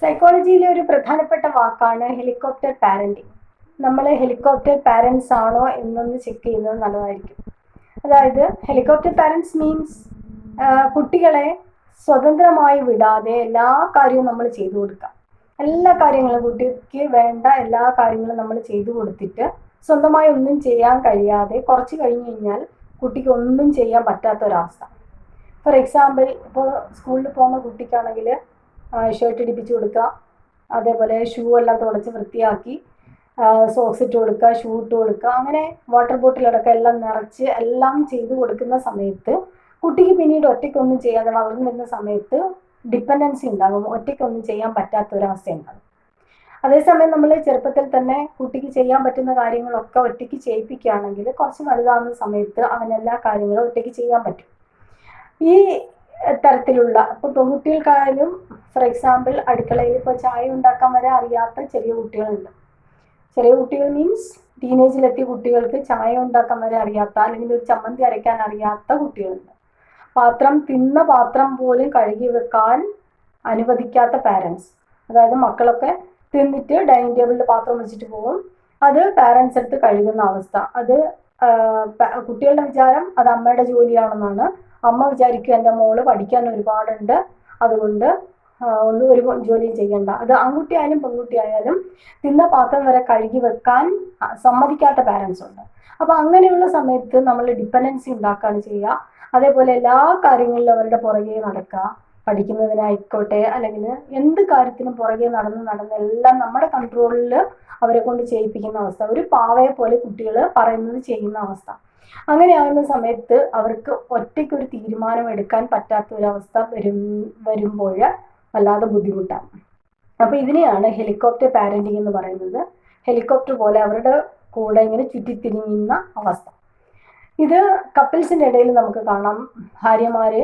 സൈക്കോളജിയിലെ ഒരു പ്രധാനപ്പെട്ട വാക്കാണ് ഹെലികോപ്റ്റർ പാരന്റിങ്. നമ്മൾ ഹെലികോപ്റ്റർ പാരൻസ് ആണോ എന്നൊന്ന് ചെക്ക് ചെയ്യുന്നത് നല്ലതായിരിക്കും. അതായത് ഹെലികോപ്റ്റർ പാരൻസ് മീൻസ് കുട്ടികളെ സ്വതന്ത്രമായി വിടാതെ എല്ലാ കാര്യവും നമ്മൾ ചെയ്തു കൊടുക്കാം. എല്ലാ കാര്യങ്ങളും കുട്ടിക്ക് വേണ്ട എല്ലാ കാര്യങ്ങളും നമ്മൾ ചെയ്തു കൊടുത്തിട്ട് സ്വന്തമായി ഒന്നും ചെയ്യാൻ കഴിയാതെ കുറച്ച് കഴിഞ്ഞ് കഴിഞ്ഞാൽ കുട്ടിക്ക് ഒന്നും ചെയ്യാൻ പറ്റാത്തൊരവസ്ഥ. ഫോർ എക്സാമ്പിൾ, ഇപ്പോൾ സ്കൂളിൽ പോകുന്ന കുട്ടിക്കാണെങ്കിൽ ഷർട്ട് ഇടിപ്പിച്ച് കൊടുക്കുക, അതേപോലെ ഷൂ എല്ലാം തുടച്ച് വൃത്തിയാക്കി സോക്സ് ഇട്ട് കൊടുക്കുക, ഷൂ ഇട്ട് കൊടുക്കുക, അങ്ങനെ വാട്ടർ ബോട്ടിലടക്കം എല്ലാം നിറച്ച് എല്ലാം ചെയ്ത് കൊടുക്കുന്ന സമയത്ത് കുട്ടിക്ക് പിന്നീട് ഒറ്റയ്ക്കൊന്നും ചെയ്യാതെ വളർന്നു വരുന്ന സമയത്ത് ഡിപ്പെൻഡൻസി ഉണ്ടാകും, ഒറ്റയ്ക്കൊന്നും ചെയ്യാൻ പറ്റാത്തൊരവസ്ഥ ഉണ്ടാകും. അതേസമയം നമ്മൾ ചെറുപ്പത്തിൽ തന്നെ കുട്ടിക്ക് ചെയ്യാൻ പറ്റുന്ന കാര്യങ്ങളൊക്കെ ഒറ്റയ്ക്ക് ചെയ്യിപ്പിക്കുകയാണെങ്കിൽ കുറച്ച് വലുതാവുന്ന സമയത്ത് അവൻ എല്ലാ കാര്യങ്ങളും ഒറ്റയ്ക്ക് ചെയ്യാൻ പറ്റും. ഈ തരത്തിലുള്ള ഇപ്പോൾ പെൺകുട്ടികൾക്കായാലും ഫോർ എക്സാമ്പിൾ അടുക്കളയിൽ ഇപ്പോൾ ചായ ഉണ്ടാക്കാൻ വരെ അറിയാത്ത ചെറിയ കുട്ടികളുണ്ട്. ചെറിയ കുട്ടികൾ മീൻസ് ടീനേജിലെത്തിയ കുട്ടികൾക്ക് ചായ ഉണ്ടാക്കാൻ വരെ അറിയാത്ത, അല്ലെങ്കിൽ ഒരു ചമ്മന്തി അരയ്ക്കാൻ അറിയാത്ത കുട്ടികളുണ്ട്. തിന്ന പാത്രം പോലും കഴുകി വെക്കാൻ അനുവദിക്കാത്ത പാരൻസ്, അതായത് മക്കളൊക്കെ തിന്നിട്ട് ഡൈനിങ് ടേബിളിൽ പാത്രം വെച്ചിട്ട് പോകും, അത് പാരൻസ് എടുത്ത് കഴുകുന്ന അവസ്ഥ. അത് കുട്ടികളുടെ വിചാരം അത് അമ്മയുടെ ജോലിയാണെന്നാണ്. അമ്മ വിചാരിക്കും എൻ്റെ മോള് പഠിക്കാൻ ഒരുപാടുണ്ട്, അതുകൊണ്ട് ഒന്നും ഒരു ജോലിയും ചെയ്യണ്ട. അത് ആൺകുട്ടി ആയാലും പെൺകുട്ടി ആയാലും തിന്ന പാത്രം വരെ കഴുകി വെക്കാൻ സമ്മതിക്കാത്ത പാരൻസ് ഉണ്ട്. അപ്പോൾ അങ്ങനെയുള്ള സമയത്ത് നമ്മൾ ഡിപ്പെൻഡൻസി ഉണ്ടാക്കുകയാണ് ചെയ്യുക. അതേപോലെ എല്ലാ കാര്യങ്ങളിലും അവരുടെ പുറകെ നടക്കുക, പഠിക്കുന്നതിനായിക്കോട്ടെ അല്ലെങ്കിൽ എന്ത് കാര്യത്തിനും പുറകെ നടന്ന് എല്ലാം നമ്മുടെ കൺട്രോളിൽ അവരെ കൊണ്ട് ചെയ്യിപ്പിക്കുന്ന അവസ്ഥ. ഒരു പാവയെ പോലെ കുട്ടികൾ പറയുന്നത് ചെയ്യുന്ന അവസ്ഥ. അങ്ങനെയാകുന്ന സമയത്ത് അവർക്ക് ഒറ്റയ്ക്കൊരു തീരുമാനം എടുക്കാൻ പറ്റാത്ത ഒരവസ്ഥ വരുമ്പോൾ വല്ലാതെ ബുദ്ധിമുട്ടാണ്. അപ്പോൾ ഇതിനെയാണ് ഹെലികോപ്റ്റർ പാരന്റിങ് എന്ന് പറയുന്നത്. ഹെലികോപ്റ്റർ പോലെ അവരുടെ കൂടെ ഇങ്ങനെ ചുറ്റിത്തിരിഞ്ഞുന്ന അവസ്ഥ. ഇത് കപ്പിൾസിൻ്റെ ഇടയിൽ നമുക്ക് കാണാം. ഭാര്യമാര്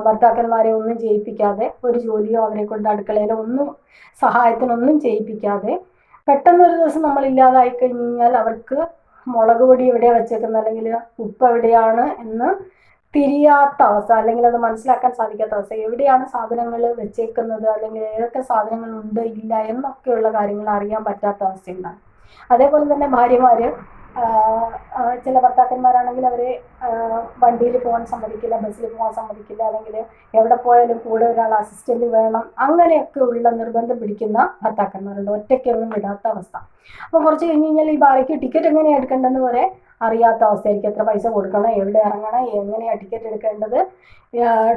ഭർത്താക്കന്മാരെ ഒന്നും ചെയ്യിപ്പിക്കാതെ, ഒരു ജോലിയോ അവരെ കൊണ്ട് അടുക്കളയിലോ ഒന്നും സഹായത്തിനൊന്നും ചെയ്യിപ്പിക്കാതെ പെട്ടെന്നൊരു ദിവസം നമ്മൾ ഇല്ലാതായി കഴിഞ്ഞാൽ അവർക്ക് മുളക് പൊടി എവിടെയാണ് വെച്ചേക്കുന്നത് അല്ലെങ്കിൽ ഉപ്പ് എവിടെയാണ് എന്ന് തിരിയാത്ത അവസ്ഥ, അല്ലെങ്കിൽ അത് മനസ്സിലാക്കാൻ സാധിക്കാത്ത അവസ്ഥ. എവിടെയാണ് സാധനങ്ങൾ വെച്ചേക്കുന്നത് അല്ലെങ്കിൽ ഏതൊക്കെ സാധനങ്ങൾ ഉണ്ട് ഇല്ല എന്നൊക്കെയുള്ള കാര്യങ്ങൾ അറിയാൻ പറ്റാത്ത അവസ്ഥയുണ്ടാകും. അതേപോലെ തന്നെ ഭാര്യമാർ, ചില ഭർത്താക്കന്മാരാണെങ്കിൽ അവരെ വണ്ടിയിൽ പോകാൻ സമ്മതിക്കില്ല, ബസ്സിൽ പോകാൻ സമ്മതിക്കില്ല, അല്ലെങ്കിൽ എവിടെ പോയാലും കൂടെ ഒരാൾ അസിസ്റ്റന്റ് വേണം, അങ്ങനെയൊക്കെ ഉള്ള നിർബന്ധം പിടിക്കുന്ന ഭർത്താക്കന്മാരുണ്ട്. ഒറ്റയ്ക്കൊന്നും വിടാത്ത അവസ്ഥ. അപ്പോൾ കുറച്ച് കഴിഞ്ഞ് കഴിഞ്ഞാൽ ഈ ഭാര്യയ്ക്ക് ടിക്കറ്റ് എങ്ങനെയാണ് എടുക്കേണ്ടതെന്ന് വരെ അറിയാത്ത അവസ്ഥയായിരിക്കും. എത്ര പൈസ കൊടുക്കണം, എവിടെ ഇറങ്ങണം, എങ്ങനെയാണ് ടിക്കറ്റ് എടുക്കേണ്ടത്,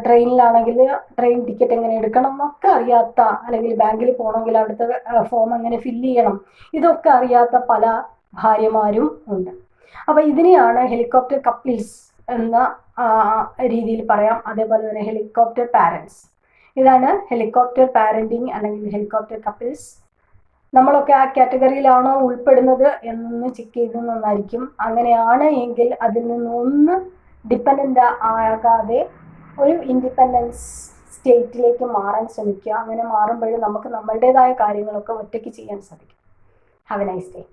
ട്രെയിനിലാണെങ്കിൽ ട്രെയിൻ ടിക്കറ്റ് എങ്ങനെ എടുക്കണം എന്നൊക്കെ അറിയാത്ത, അല്ലെങ്കിൽ ബാങ്കിൽ പോകണമെങ്കിൽ അവിടുത്തെ ഫോം എങ്ങനെ ഫില്ല് ചെയ്യണം, ഇതൊക്കെ അറിയാത്ത പല ഭാര്യമാരും ഉണ്ട്. അപ്പോൾ ഇതിനെയാണ് ഹെലികോപ്റ്റർ കപ്പിൾസ് എന്ന രീതിയിൽ പറയാം. അതേപോലെ തന്നെ ഹെലികോപ്റ്റർ പാരൻസ്, ഇതാണ് ഹെലികോപ്റ്റർ പാരന്റിങ് അല്ലെങ്കിൽ ഹെലികോപ്റ്റർ കപ്പിൾസ്. നമ്മളൊക്കെ ആ കാറ്റഗറിയിലാണോ ഉൾപ്പെടുന്നത് എന്നൊന്ന് ചെക്ക് ചെയ്ത് നന്നായിരിക്കും. അങ്ങനെയാണ് എങ്കിൽ അതിൽ നിന്നൊന്ന് ഡിപ്പെൻഡൻ്റ് ആകാതെ ഒരു ഇൻഡിപെൻഡൻസ് സ്റ്റേറ്റിലേക്ക് മാറാൻ ശ്രമിക്കുക. അങ്ങനെ മാറുമ്പോൾ നമുക്ക് നമ്മളുടേതായ കാര്യങ്ങളൊക്കെ ഒറ്റയ്ക്ക് ചെയ്യാൻ സാധിക്കും. Have A nice day.